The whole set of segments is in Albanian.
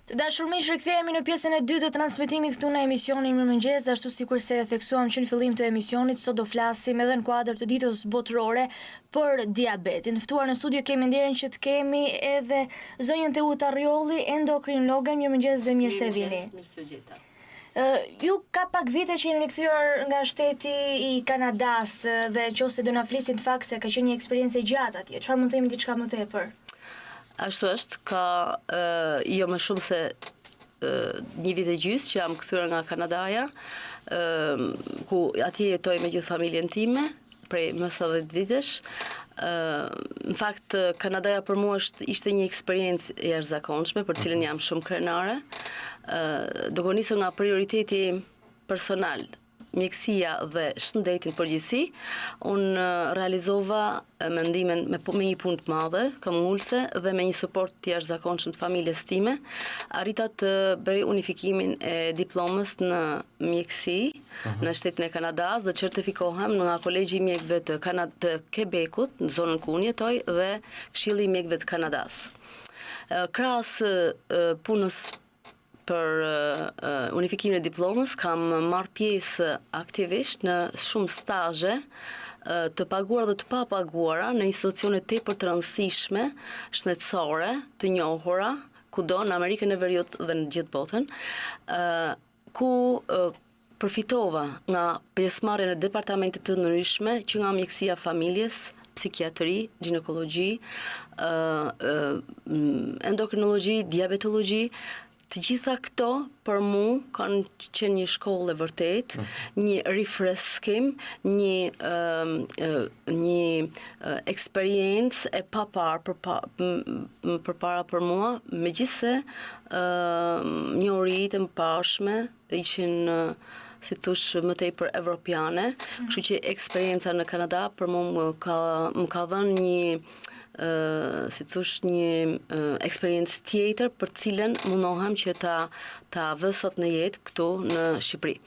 Të dashur miq, rikthehemi në pjesën e dytë të transmetimit këtu në emisionin Mirëmëngjes, ashtu sikurse e theksuam që në fillim të emisionit, sot do flasim edhe në kuadër të ditës botërore për diabetin. Ftuar në studio kemi nderin që të kemi edhe zonjën Teuta Rjolli, endokrinologe. Mirëmëngjes dhe mirë se vini. Mirë se gjeta. Ju ka pak vite që jeni rikthyer nga shteti i Kanadas dhe nëse do na flisni të fakt se ka qenë një eksperiencë e gjatë atje. Çfarë mund të themi diçka më tepër? Ashtu është, ka jo më shumë se një vit e gjysmë që jam kthyer nga Kanadaja, ku atje jetoj me gjithë familjen time, prej më së 10 vitesh. Në fakt, Kanadaja për mua ishte një eksperiencë e jashtëzakonshme, për cilën jam shumë krenare. Duke nisur nga prioriteti personal, mjekësia dhe shëndetin përgjithësi, unë realizova mendimin me një punë të madhe, këmbëngulse dhe me një suport të jashtëzakonshëm të familjes time, arrita të bëj unifikimin e diplomës në mjekësi në shtetin e Kanadas dhe certifikohem nga Kolegji i Mjekëve të Quebecut, në zonën ku unë jetoj, dhe Këshilli i Mjekëve të Kanadas. Krahas punës për unifikimin e diplomës, kam marrë pjesë aktivisht në shumë stazhe të paguara dhe të papaguara në institucione tepër të rëndësishme shëndetësore, të njohura, kudo në Amerikën e Veriut dhe në gjithë botën, ku përfitova nga pjesëmarrjen në departamente të ndryshme, që nga mjekësia familjes, psikiatri, ginekologji, endokrinologji, diabetologji. Të gjitha këto për mu kanë qenë një shkollë e vërtet, një rifreskim, një eksperiencë e papar përpara për mua, megjithse njohuritë e mëparshme ishin si thosh më tepër evropiane, kështu që eksperjenca në Kanada për mua më ka dhënë si thosh një eksperiencë tjetër për cilën mundohem që ta vë sot në jetë këtu në Shqipëri.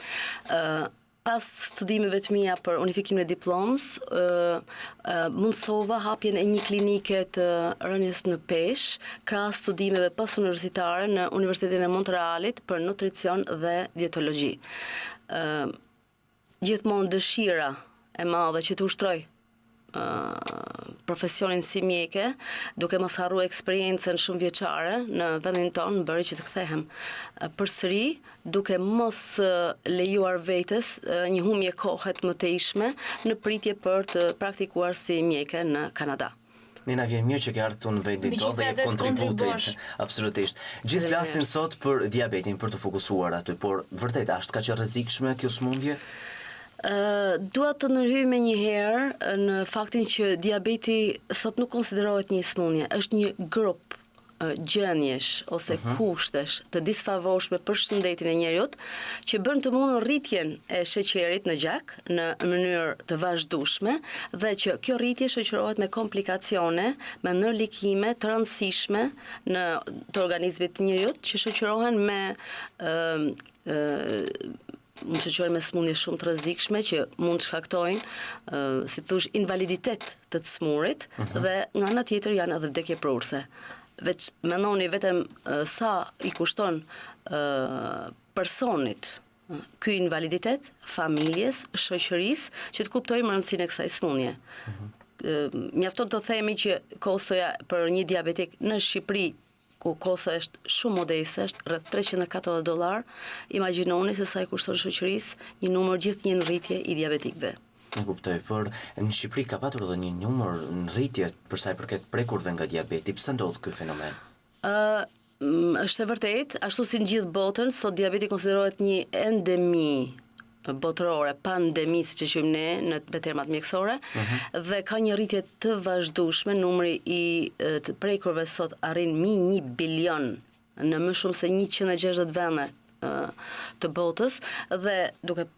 Pas studimeve të mia për unifikimin e diplomës, mundsova hapjen e një klinike të rënies në peshë, krahas studimeve postuniversitare në Universitetin e Montrealit për nutricion dhe dietologji. Gjithmonë dëshira e madhe që të ushtroj profesionin si mjeke, duke mos harruar eksperiencën shumë vjeçare në vendin tonë, bëri që të kthehem përsëri, duke mos lejuar vetes një humbje kohe të mëtejshme në pritje për të praktikuar si mjeke në Kanada. Nina, vjen mirë që ke ardhur në vendin tonë dhe jep kontributin. Absolutisht. Gjithë flasin sot për diabetin, për të fokusuar aty, por vërtet është kaq e rrezikshme kjo sëmundje? Dua të ndërhyj me një herë në faktin që diabeti sot nuk konsiderohet një sëmundje, është një grup gjënjesh ose kushtesh të disfavorshme për shëndetin e njerëzit që bën të mundur rritjen e sheqerit në gjak në mënyrë të vazhdueshme dhe që kjo rritje shoqërohet me komplikacione, me ndërlikime të rëndësishme të organizmit të njerëzit që shoqërohen me mund të shoqërohen me sëmundje shumë të rrezikshme që mund të shkaktojnë, si thosh, invaliditet të smurit dhe nga ana tjetër janë edhe vdekje prurse. Mendoni vetëm sa i kushton personit ky invaliditet, familjes, shoqërisë, që të kuptojmë rëndësinë e kësaj sëmundje. Mjafton të themi që kostoja për një diabetik në Shqipëri, ku kosta është shumë modeste, është rreth $340, imagjinoni se sa i kushton shoqërisë një numër gjithë një rritje i diabetikëve. Në kuptoj, por në Shqipëri ka patur edhe një numër në rritje për sa i përket prekurve nga diabeti. Pse ndodh ky fenomen? Është e vërtetë, ashtu si në gjithë botën, sot diabeti konsiderohet një endemi botërore, pandemi, siç e quajmë ne në termat mjekësore, dhe ka një rritje të vazhdueshme, numri i të prekurve sot arrin mbi 1 bilion në më shumë se 160 vende të botës dhe duke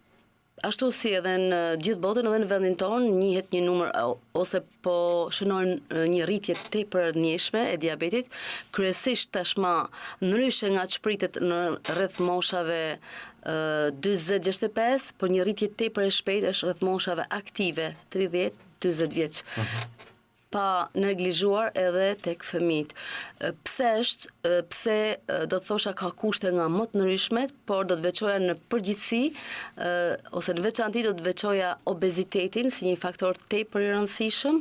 ashtu si edhe në gjithë botën edhe në vendin tonë njihet një numër ose po shënojnë një rritje tepër njëshme e diabetit, kryesisht tashmë ndryshe nga që pritet në rreth moshave 40-65, por një rritje tepër e shpejtë është rreth moshave aktive 30-40 vjeç. pa neglizhuar edhe tek fëmijët. Pse do të thosha ka kushte nga më të ndryshmet, por do të veçoja në përgjithësi ose në veçanti do të veçoja obezitetin si një faktor tepër i rëndësishëm.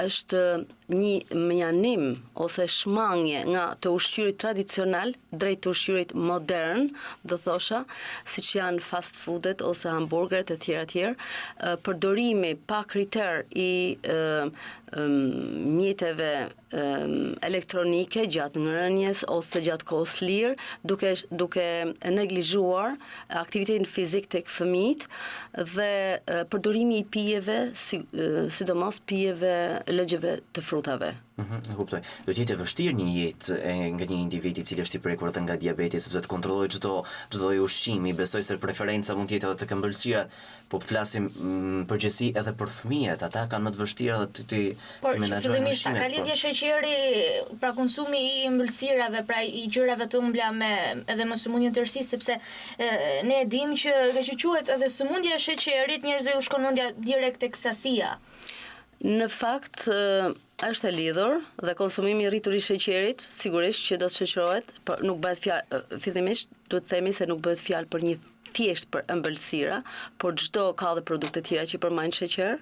Është një mjanim ose shmangje nga të ushqyrit tradicional drejt të ushqyrit modern, do thosha, siç janë fast foodet ose hamburgeret e tjera, përdorimi pa kriter i mjeteve elektronike gjatë ngrënies ose gjatë kohës lirë, duke neglizhuar aktivitetin fizik tek fëmijët dhe përdorimi i pijeve, sidomos pijeve lëgjeve të frutave. E kuptoj. Do të jetë e vështirë një jetë nga një individ i cili është i prekur edhe nga diabeti, sepse të kontrolloj çdo ushqim. Besoj se preferenca mund të jetë edhe tek ëmbëlsira, po flasim përgjithësi edhe për fëmijët, ata kanë më të vështirë edhe të menaxhojnë fillimisht ka lidhje sheqeri, pra konsumi i ëmbëlsirave, pra i gjërave të ëmbla me edhe me sëmundjen tërësi, sepse ne e dimë që që quhet edhe sëmundja e sheqerit, njerëzve u shkon mendja direkt tek sasia. Në fakt, është e lidhur dhe konsumimi i rritur i sheqerit sigurisht që do të shoqërohet, por nuk bëhet fjalë fillimisht, duhet të themi se nuk bëhet fjalë për një thjesht për ëmbëlsira, por çdo ka dhe produkte tjera që përmbajnë sheqer.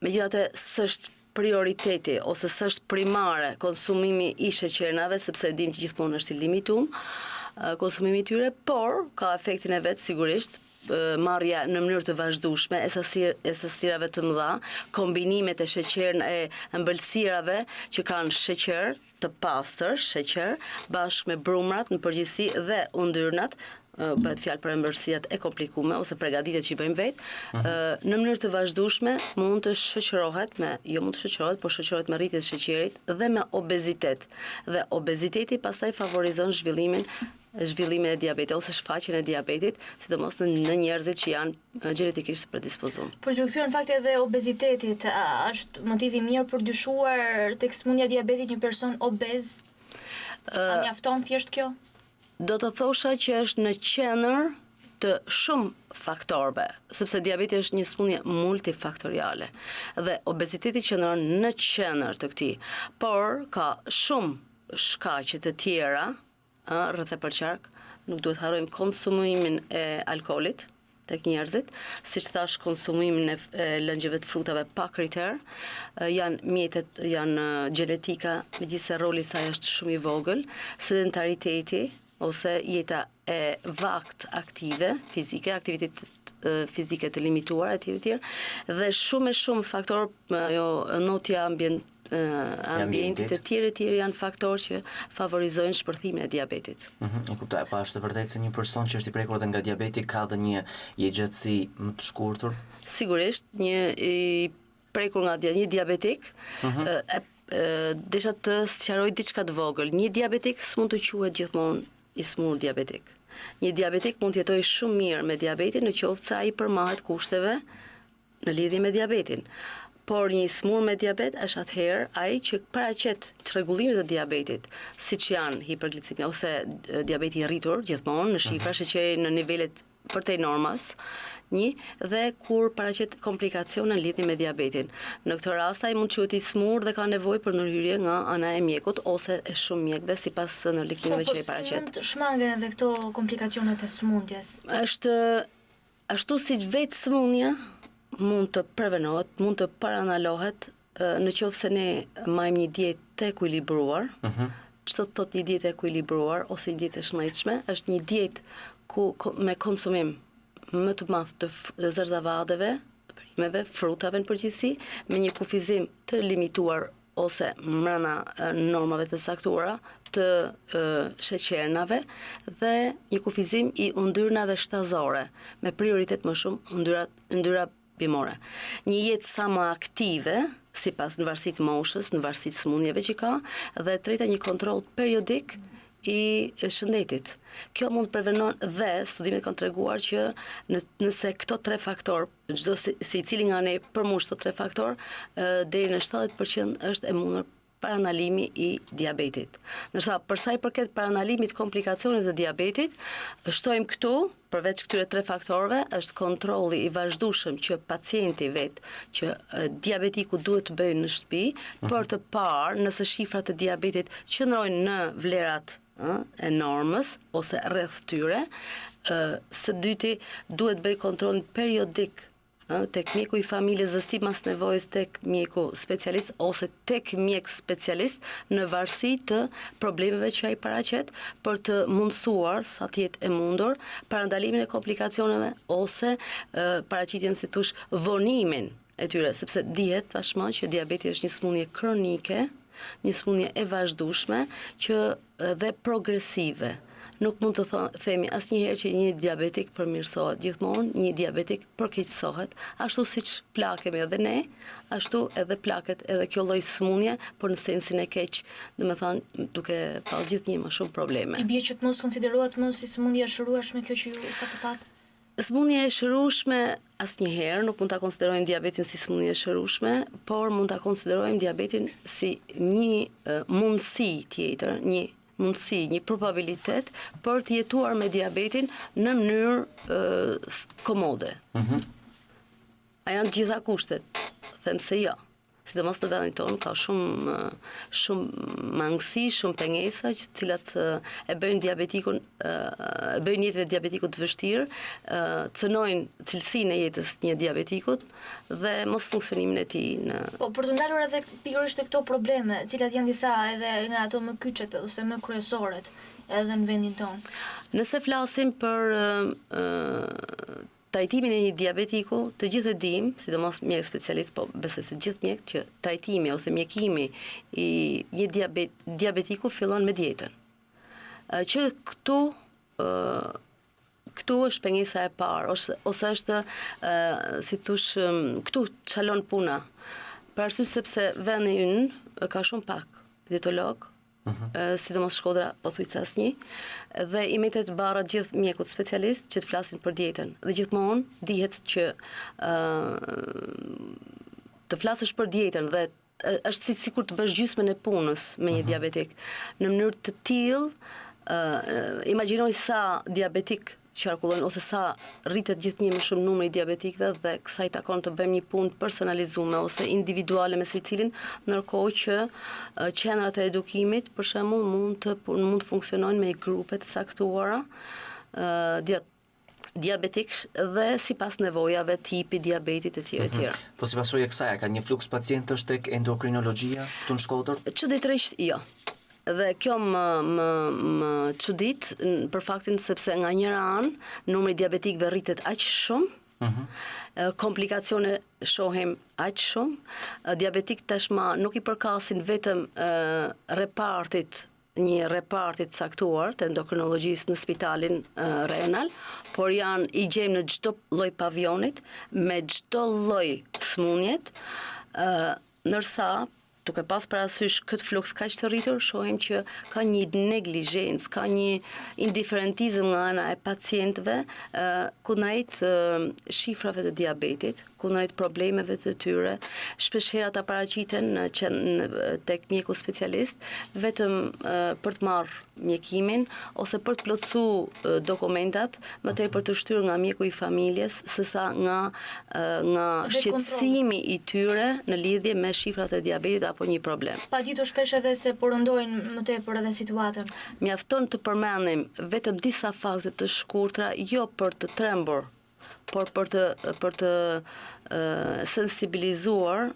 Megjithatë, s'është prioriteti ose s'është primare konsumimi i sheqernave, sepse dim që gjithmonë është i limituar konsumimi i tyre, por ka efektin e vet sigurisht. Marrja në mënyrë të vazhdueshme e sasirave të mëdha, kombinimet e sheqer e ëmbëlsirave që kanë sheqer të pastër, sheqer, bashkë me brumrat në përgjithësi dhe yndyrnat, bëhet fjalë për ëmbëlsirat e komplikume ose përgatitet që i bëjmë vetë, në mënyrë të vazhdueshme mund të shoqërohet por shoqërohet me rritje të sheqerit dhe me obezitet. Dhe obeziteti pastaj favorizon zhvillimin e diabetit ose shfaqjen e diabetit, sidomos në njerëzit që janë gjenetikisht predispozuar. Për të kthyer në fakt edhe obezitetit, është motivi mirë për dyshuar tek sëmundja e diabetit një person obez? A mjafton thjesht kjo? Do të thosha që është në qendër të shumë faktorëve, sepse diabeti është një sëmundje multifaktoriale dhe obeziteti qëndron në qendër të këtij, por ka shumë shkaqe të tjera rreth e përqark. Nuk duhet harrojmë konsumimin e alkoolit tek njerëzit, siç thash konsumimin e lëngjeve të frutave pa kriter, janë mjetet, janë gjenetika, megjithëse roli i saj është shumë i vogël, sedentariteti ose jeta e vakt aktive, fizike, aktivitet fizike të limituar etj. Dhe shumë faktorë, notja ambientit e tjerë janë faktorë që favorizojnë shpërthimin e diabetit. E kuptoj, pa është vërtet se një person që është i prekur dhe nga diabeti ka dhe një jetëgjatësi më të shkurtër? Sigurisht, një i prekur nga një diabetik, desha të sqaroj diçka të vogël. Një diabetik s'mund të quhet gjithmonë i smur diabetik. Një diabetik mund të jetojë shumë mirë me diabetin në qoftë se ai përmahet kushteve në lidhje me diabetin. Por një smur me diabet është atëherë ai që paraqet çrregullimet e diabetit, siç janë hiperglicemia ose diabeti i rritur gjithmonë në shifra sheqeri në nivelet përtej normës, dhe kur paraqet komplikacione në lidhje me diabetin. Në këtë rast ai mund të quhet i smur dhe ka nevojë për ndërhyrje nga ana e mjekut ose e shumë mjekëve sipas ndërlikimeve që i paraqet. Po mund të shmangen edhe këto komplikacionet e sëmundjes? Është ashtu siç vetë sëmundja mund të prevenohet, mund të paranalohet në qoftë se ne marrim një dietë të ekuilibruar. Çdo të thotë një dietë e ekuilibruar ose një dietë e shëndetshme, është një dietë me konsumim më të madh të zërzavadeve, perimeve, frutave në përgjithësi, me një kufizim të limituar ose mbrana normave të saktuara të sheqernave dhe një kufizim i yndyrnave shtazore, me prioritet më shumë yndyra bimore. Një jetë sa më aktive, sipas në varësi të moshës, në varësi të sëmundjeve që ka, dhe treta një kontroll periodik i shëndetit. Kjo mund të prevenon dhe studimet kanë treguar që nëse këto tre faktor, çdo si cili nga ne përmbush këto tre faktor, deri në 70% është e mundur paranalimi i diabetit. Ndërsa për sa i përket paranalimit komplikacioneve të diabetit, shtojmë këtu, përveç këtyre 3 faktorëve, është kontrolli i vazhdueshëm që pacienti vet, që diabetiku duhet të bëjë në shtëpi, për të parë nëse shifrat e diabetit qëndrojnë në vlerat e normës ose rreth tyre. Së dyti, duhet bëj kontrollin periodik tek mjeku i familjes dhe sipas nevojës tek mjeku specialist ose tek mjek specialist në varësi të problemeve që ai paraqet për të mundësuar sa të jetë e mundur parandalimin e komplikacioneve ose paraqitjen si thosh vonimin e tyre, sepse dihet tashmë që diabeti është një sëmundje kronike, një sëmundje e vazhdueshme që dhe progresive. Nuk mund të themi asnjëherë që një diabetik përmirësohet, gjithmonë një diabetik përkeqësohet, ashtu siç plakemi edhe ne, ashtu edhe plaket edhe kjo lloj sëmundje, por në sensin e keq, domethënë duke pasur gjithnjë më shumë probleme. I bie që të mos konsiderohet më si sëmundje e shërueshme kjo që ju sapo thatë? Sëmundja e shërueshme asnjëherë nuk mund ta konsiderojmë diabetin si sëmundje e shërueshme, por mund ta konsiderojmë diabetin si një mundësi tjetër, një probabilitet për të jetuar me diabetin në mënyrë komode. A janë gjitha kushtet? Them se jo. Sidomos në vendin tonë ka shumë mangësi, shumë pengesa, të cilat e bëjnë diabetikun, bëjnë jetën e diabetikut të vështirë, cënojnë cilësinë e jetës një diabetikut dhe mos funksionimin e tij në. Po, për të ndalur edhe pikërisht këto probleme, cilat janë disa edhe nga ato më kyçet ose më kryesoret edhe në vendin tonë. Nëse flasim për trajtimin e një diabetiku, të gjithë e dim, sidomos mjek specialist, po besoj se gjithë mjek, që trajtimi ose mjekimi i një diabetiku fillon me dietën. Që këtu është pengesa e parë, ose është, si thosh, këtu çalon puna. Për arsye sepse vendi ynë ka shumë pak dietolog, sidomos Shkodra pothuajse asnjë, dhe i metet barra gjithë mjekut specialist që të flasin për dietën. Dhe gjithmonë dihet që të flasësh për dietën dhe është sikur të bësh gjysmën e punës me një diabetik. Në mënyrë të tillë, imagjinoj sa diabetik qarkullojnë ose sa rritet gjithnjë më shumë numri i diabetikëve dhe kësaj takon të bëjmë një punë personalizuar ose individuale me secilin, ndërkohë që qendrat e edukimit për shembull mund të funksionojnë me grupe të caktuara diabetikësh dhe sipas nevojave, tipi diabetit e tjerë. Po si pasojë e kësaj, ka një fluks pacientësh tek endokrinologjia këtu në Shkodër? Çuditërisht jo. Dhe kjo më çudit për faktin sepse nga njëra anë numri diabetikëve rritet aq shumë, komplikacione shohim aq shumë, diabetik tashmë nuk i përkasin vetëm një repartit caktuar të endokrinologjisë në spitalin renal, por i gjejmë në çdo lloj pavionit, me çdo lloj sëmundjet, ndërsa duke pas parasysh këtë fluks kaq të rritur, shohim që ka një neglizhencë, ka një indiferentizëm nga ana e pacientëve kundrejt shifrave të diabetit, kundrejt problemeve të tyre. Shpeshherë ata paraqiten tek mjeku specialist vetëm për të marrë mjekimin ose për të plotësuar dokumentat, më tepër të shtyrë nga mjeku i familjes sesa nga shqetësimi i tyre në lidhje me shifrat e diabetit apo një problem. Paditur shpesh edhe se porondojnë më tepër edhe situatën. Mjafton të përmendim vetëm disa fakte të shkurtra, jo për të trembur, por për të sensibilizuar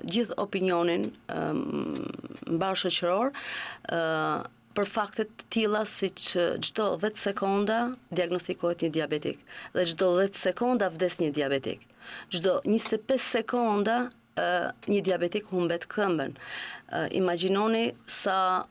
gjithë opinionin mbarshoqëror për faktet të tilla siç çdo 10 sekonda diagnostikohet një diabetik dhe çdo 10 sekonda vdes një diabetik. Çdo 25 sekonda një diabetik humbet këmbën. Imagjinoni sa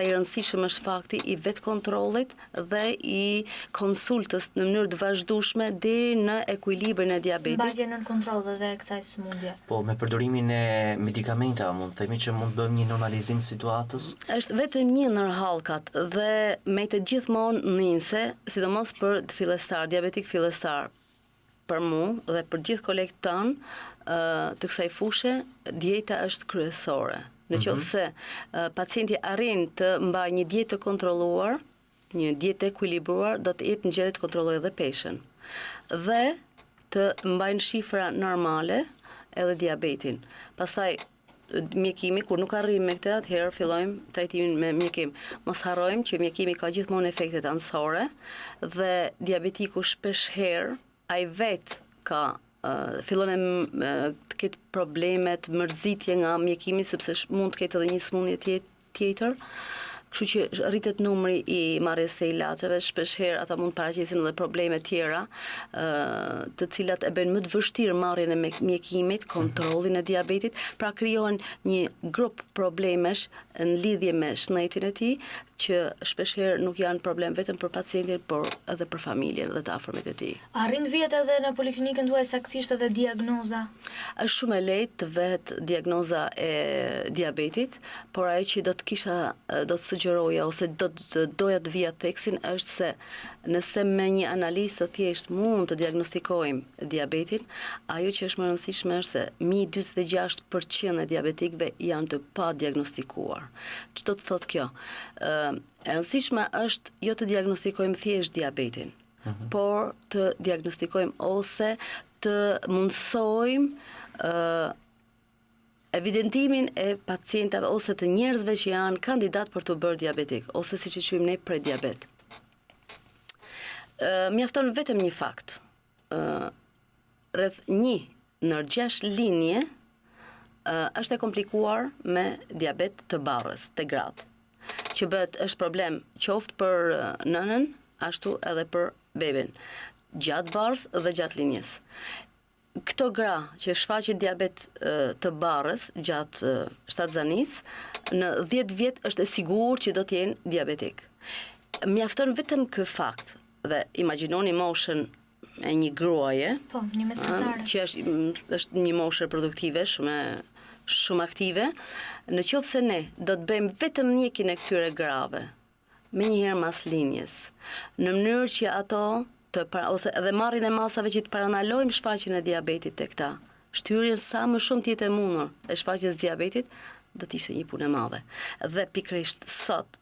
i rëndësishëm është fakti i vetë kontrollit dhe i konsultës në mënyrë të vazhdueshme deri në ekuilibrin e diabetit. Mbajtje nën kontroll edhe kësaj sëmundje. Po me përdorimin e medikamentave mund të themi që mund të bëjmë një normalizim të situatës? Është vetëm një ndër hallkat dhe metet gjithmonë ninse, sidomos për fillestar, diabetik fillestar. për mu dhe për gjithë kolegët tanë të kësaj fushë, dieta është kryesore. Në qoftë se pacienti arrin të mbajë një dietë të kontrolluar, një dietë të ekuilibruar, do të jetë në gjendje të kontrollojë edhe peshën. Dhe të mbajnë shifra normale edhe diabetin. Pastaj mjekimi, kur nuk arrim me këtë, atëherë fillojmë trajtimin me mjekim. Mos harrojmë që mjekimi ka gjithmonë efektet anësore dhe diabetiku shpesh herë ai vetë ka fillon të ketë problemet, mërzitje nga mjekimi, sepse mund të ketë edhe një smundje tjetër. Kështu që rritet numri i marrjes së ilaçeve, shpesh herë ata mund të paraqesin edhe probleme tjera, të cilat e bëjnë më të vështirë marrjen e mjekimit, kontrollin e diabetit, pra krijohen një grup problemesh në lidhje me shëndetin e tij, që shpesh herë nuk janë problem vetëm për pacientin, por edhe për familjen dhe të afërmit e tij. Arrin të vihet edhe në poliklinikën tuaj saktësisht edhe diagnoza? Është shumë e lehtë të vehet diagnoza e diabetit, por ajo që do të sugjeroja ose do të doja të vija theksin është se nëse me një analizë të thjeshtë mund të diagnostikojmë diabetin, ajo që është më e rëndësishme është se 46% e diabetikëve janë të pa diagnostikuar. Ç'do të thotë kjo? E rëndësishme është jo të diagnostikojmë thjesht diabetin, por të diagnostikojmë ose të mundsojmë evidentimin e pacientave ose të njerëzve që janë kandidat për të bërë diabetik, ose siç e quajmë ne prediabet. Mjafton vetëm një fakt. Rreth 1 ndër 6 linje është e komplikuar me diabet të barrës, të gratë, që është problem qoftë për nënën, ashtu edhe për beben, gjatë barrës dhe gjatë linjes. Këto gra që shfaqin diabet të barrës gjatë shtatzanisë, në 10 vjet është e sigurt që do të jenë diabetik. Mjafton vetëm ky fakt dhe imagjinoni moshën e një gruaje, Po, një mesatare. që është një moshë reproduktive shumë aktive, në qoftë se ne do të bëjmë vetëm mjekin e këtyre grave, me njëherë mas linjes, në mënyrë që ato ose edhe marrjen e masave që të paranalojmë shfaqjen e diabetit te këta, shtyrjen sa më shumë të jetë e mundur e shfaqjes diabetit, do të ishte një punë e madhe. Dhe pikërisht sot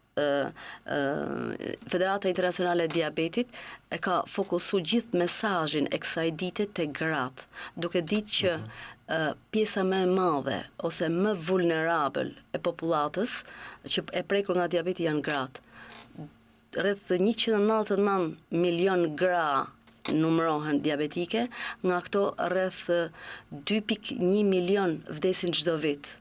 Federata Internacionale e Diabetit e ka fokusu gjithë mesazhin e kësaj dite te gratë, duke ditë që pjesa më e madhe ose më vulnerabël e popullatës që e prekur nga diabeti janë gratë. Rreth 199 milion gra numërohen diabetike, nga këto rreth 2.1 milion vdesin çdo vit.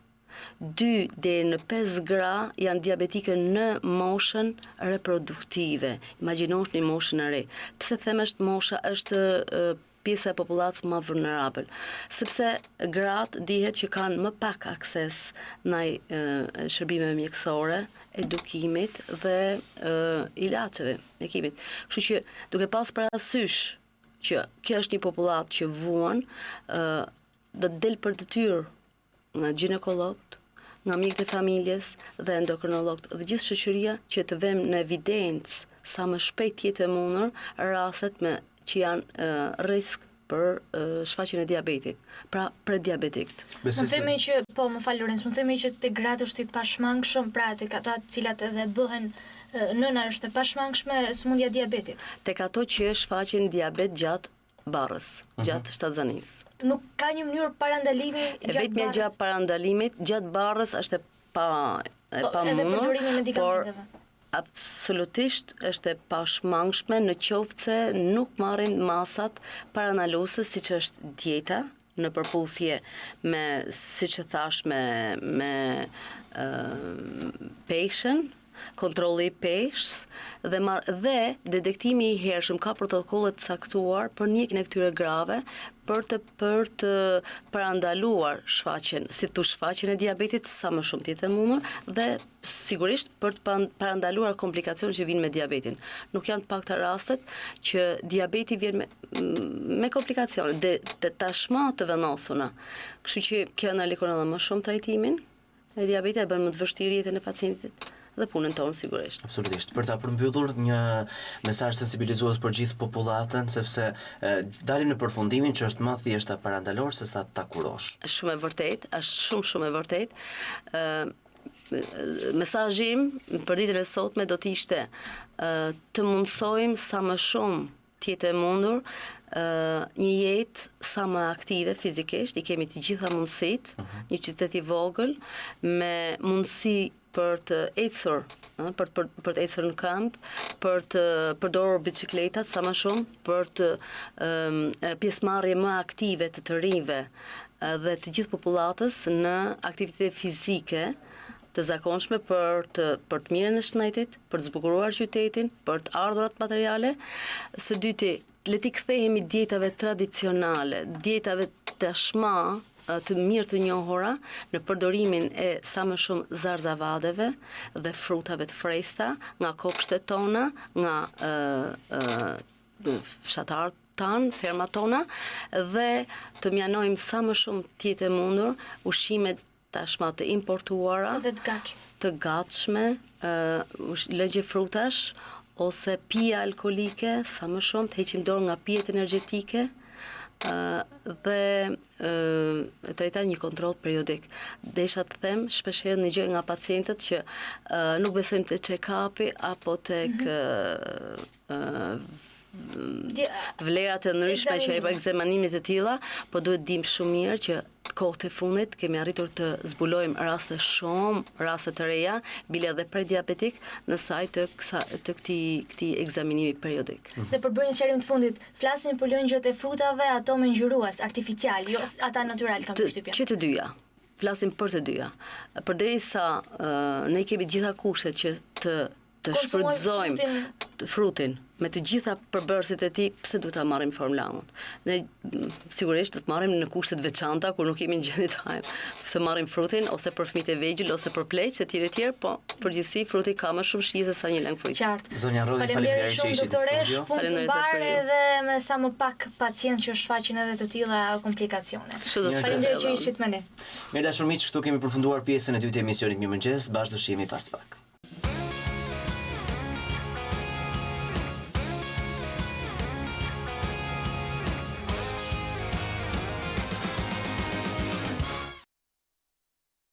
2 deri në 5 gra janë diabetike në moshën reproduktive. Imagjinosh një moshën e re. Pse them është pjesa e popullatës më vulnerabël? Sepse gratë dihet që kanë më pak akses ndaj shërbimeve mjekësore, edukimit dhe ilaçeve, mjekimit. Kështu që duke pas parasysh që kjo është një popullat që vuan, do të del për detyrë nga ginekologët, nga mjekët e familjes dhe endokrinologët dhe gjithë shoqëria që të vëmë në evidencë sa më shpejt jetë e mundur rastet që janë risk për shfaqjen e diabetit, pra prediabetikët. Mund themi që, po, më fal Lorenz, mund themi që te gratë është i pashmangshëm, pra tek ata të cilat edhe bëhen nëna është e pashmangshme sëmundja e diabetit. Tek ato që shfaqin diabet gjatë barrës, gjatë shtatzanisë. Nuk ka një mënyrë parandalimi gjatë vetëm gjatë parandalimit gjatë barrës është e pamundur, edhe përdorimi i medikamenteve. Absolutisht është e pashmangshme në qoftë se nuk marrin masat paranaluese siç është dieta, në përputhje me, siç e thash, me peshën, kontrolli i peshës dhe detektimi i hershëm, ka protokolle të caktuar për njekjen e këtyre grave për të parandaluar shfaqjen e diabetit sa më shumë të jetë e mundur dhe sigurisht për të parandaluar komplikacionet që vinë me diabetin. Nuk janë të pakta rastet që diabeti vjen me komplikacione dhe tashmë të vendosura. Kështu që kjo na lejon edhe më shumë trajtimin e diabetit, e bën më të vështirë jetën e pacientit dhe punën tonë sigurisht. Absolutisht. Për ta përmbyllur një mesazh sensibilizues për gjithë popullatën, sepse dalim në përfundimin që është më thjeshta parandalor se sa ta kurosh. Shumë e vërtet, është shumë e vërtet. Mesazhi im për ditën e sotme do të ishte të mundsojmë sa më shumë të jetë e mundur një jetë sa më aktive fizikisht, i kemi të gjitha mundësitë, një qytet i vogël me mundësi për të ecur, për të ecur në këmbë, për të përdorur biçikletat sa më shumë, për të pjesëmarrje më aktive të rinjve dhe të gjithë popullatës në aktivitete fizike të zakonshme për të mirën e shëndetit, për të zbukuruar qytetin, për të ardhurat materiale. Së dyti, le t'i kthehemi dietave tradicionale, dietave tashmë të mirë të njohura në përdorimin e sa më shumë zarzavadeve dhe frutave të freskëta nga kopshtet tona, nga fshatarët tanë, fermat tona, dhe të mjanojmë sa më shumë të jetë e mundur ushqimet tashmë të importuara, të gatshme, lëngje frutash ose pije alkolike, sa më shumë të heqim dorë nga pijet energjetike dhe trajta një kontroll periodik. Desha të them, shpeshherë dëgjoj nga pacientët që nuk besojnë te check-upi apo tek vlerat e ndryshme që e ekzaminimit të tilla, po duhet dim shumë mirë që kohët e fundit kemi arritur të zbulojmë raste të reja, bile edhe prediabetik në saj të këtij ekzaminimi periodik. Dhe për bërë një sqarim të fundit, flasim për lëngjët e frutave ato me ngjyrues artificial, jo ata natyral kam përshtypjen. Që të dyja. Flasim për të dyja. Përderisa ne kemi gjitha kushtet që të shfrytëzojmë frutin me të gjitha përbërësit e tij, pse duhet ta marrim formulën? Ne sigurisht do të marrim në kushte të veçanta kur nuk kemi gjendje të marrim frutin ose për fëmijët e vegjël ose për pleqë e tjerë, po përgjithësi fruti ka më shumë shije se sa një lëng fruit. Qartë. Zonja Rodhi, faleminderit që ishit në studio. Faleminderit dhe me sa më pak pacient që shfaqin edhe të tilla komplikacione. Faleminderit që ishit me ne. Mirë dashur miq, kështu kemi përfunduar pjesën e dytë të emisionit Mirëmëngjes, bashkë do shihemi pas pak.